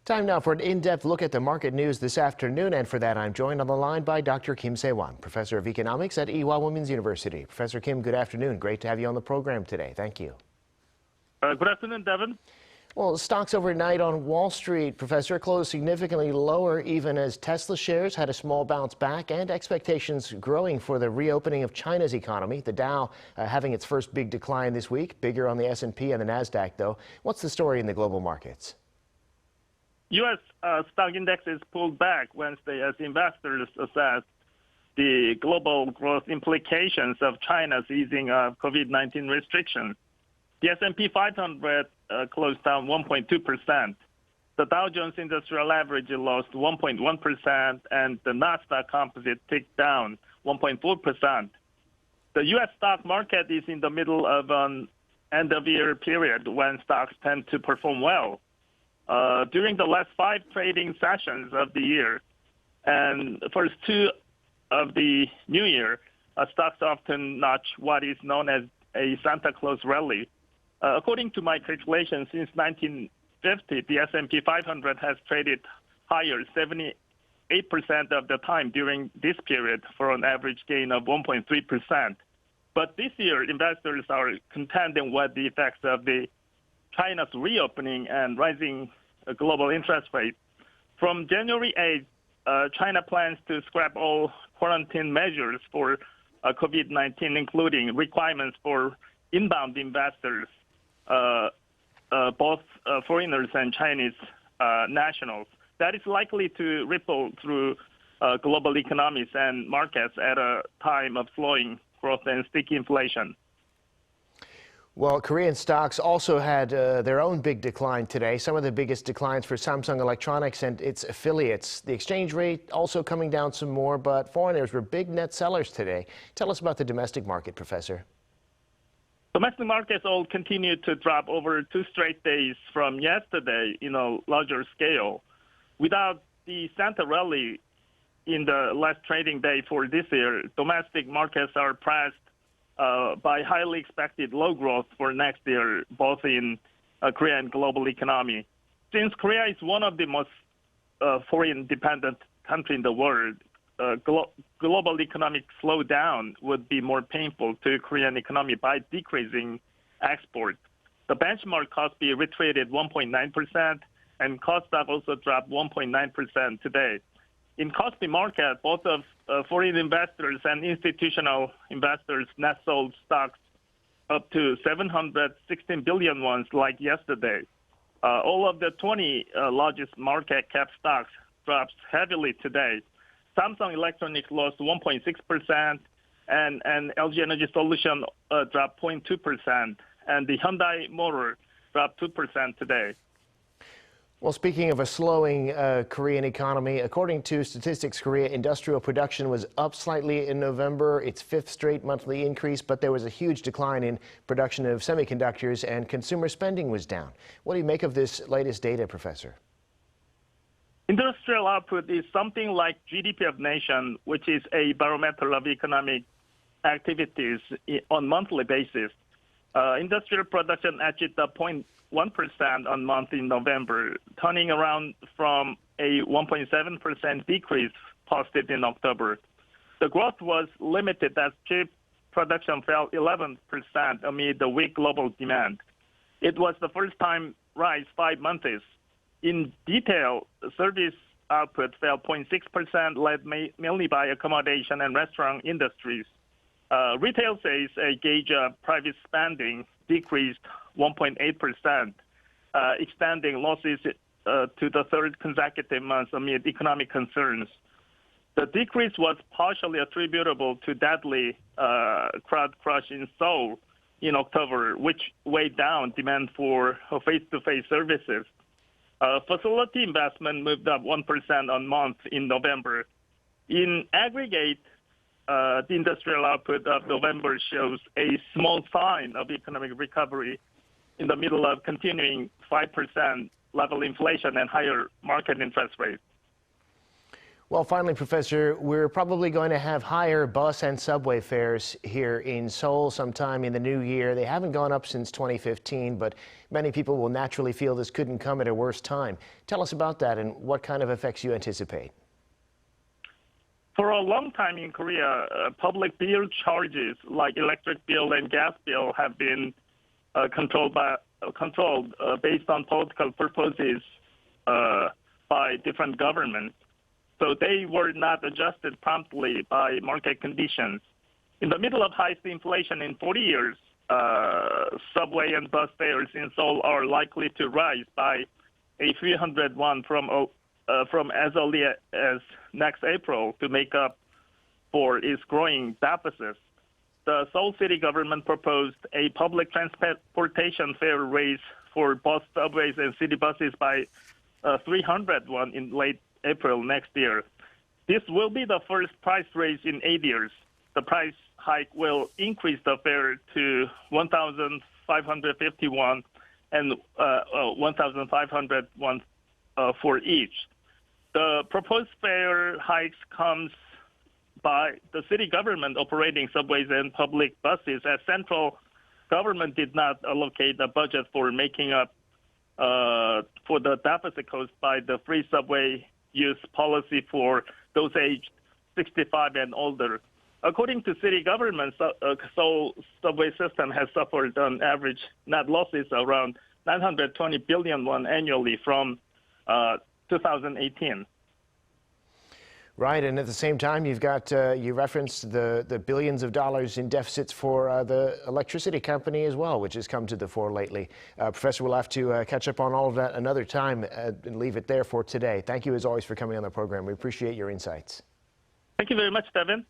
Time now for an in-depth look at the market news this afternoon, and for that I'm joined on the line by Dr. Kim Sei-wan, professor of economics at Ewha Womans University. Professor Kim, good afternoon. Great to have you on the program today. Thank you. Good afternoon, Devin. Well, stocks overnight on Wall Street, Professor, closed significantly lower even as Tesla shares had a small bounce back and expectations growing for the reopening of China's economy. The Dow having its first big decline this week, bigger on the S&P and the Nasdaq, though. What's the story in the global markets? U.S. stock indexes pulled back Wednesday as investors assessed the global growth implications of China's easing of COVID-19 restrictions. The S&P 500 closed down 1.2%. The Dow Jones Industrial Average lost 1.1%, and the Nasdaq Composite ticked down 1.4%. The U.S. stock market is in the middle of an end-of-year period when stocks tend to perform well. During the last 5 trading sessions of the year and first 2 of the new year, stocks often notch what is known as a Santa Claus rally. According to my calculations, since 1950, the S&P 500 has traded higher 78% of the time during this period for an average gain of 1.3%. But this year, investors are contending with the effects of China's reopening and rising global interest rates. From January 8th, China plans to scrap all quarantine measures for COVID-19, including requirements for inbound investors, both foreigners and Chinese nationals. That is likely to ripple through global economies and markets at a time of slowing growth and sticky inflation. Well, Korean stocks also had their own big decline today. Some of the biggest declines for Samsung Electronics and its affiliates. The exchange rate also coming down some more, but foreigners were big net sellers today. Tell us about the domestic market, Professor. Domestic markets all continued to drop over 2 straight days from yesterday in a larger scale. Without the Santa rally in the last trading day for this year, domestic markets are pressed by highly expected low growth for next year, both in Korea and global economy. Since Korea is one of the most foreign-dependent countries in the world, global economic slowdown would be more painful to Korean economy by decreasing exports. The benchmark Kospi retreated 1.9%, and Kosdaq also dropped 1.9% today. In Kospi market, both of foreign investors and institutional investors net sold stocks up to 716 billion won like yesterday. All of the 20 largest market cap stocks dropped heavily today. Samsung Electronics lost 1.6%, and LG Energy Solution dropped 0.2%, and the Hyundai Motor dropped 2% today. Well, speaking of a slowing Korean economy, according to Statistics Korea, industrial production was up slightly in November, its 5th straight monthly increase, but there was a huge decline in production of semiconductors and consumer spending was down. What do you make of this latest data, Professor? Industrial output is something like GDP of nation, which is a barometer of economic activities on monthly basis. Industrial production achieved a 0.1% on month in November, turning around from a 1.7% decrease posted in October. The growth was limited as chip production fell 11% amid the weak global demand. It was the first time rise 5 months. In detail, service output fell 0.6%, led mainly by accommodation and restaurant industries. Retail sales, a gauge of private spending, decreased 1.8%, extending losses to the 3rd consecutive month amid economic concerns. The decrease was partially attributable to deadly crowd crush in Seoul in October, which weighed down demand for face-to-face services. Facility investment moved up 1% on month in November. In aggregate, the industrial output of November shows a small sign of economic recovery in the middle of continuing 5% level inflation and higher market interest rates. Well, finally, Professor, we're probably going to have higher bus and subway fares here in Seoul sometime in the new year. They haven't gone up since 2015, but many people will naturally feel this couldn't come at a worse time. Tell us about that and what kind of effects you anticipate. For a long time in Korea, public bill charges like electric bill and gas bill have been controlled based on political purposes by different governments. So they were not adjusted promptly by market conditions. In the middle of highest inflation in 40 years, subway and bus fares in Seoul are likely to rise by a 300 won from as early as next April to make up for its growing deficits. The Seoul city government proposed a public transportation fare raise for both subways and city buses by 300 won in late April next year. This will be the first price raise in 8 years. The price hike will increase the fare to 1,550 won and 1,500 won for each. The proposed fare hikes comes by the city government operating subways and public buses, as central government did not allocate a budget for making up for the deficit caused by the free subway use policy for those aged 65 and older. According to city government, Seoul subway system has suffered on average net losses around 920 billion won annually from 2018. Right, and at the same time, you've got, you referenced the billions of dollars in deficits for the electricity company as well, which has come to the fore lately. Professor, we'll have to catch up on all of that another time and leave it there for today. Thank you, as always, for coming on the program. We appreciate your insights. Thank you very much, Devin.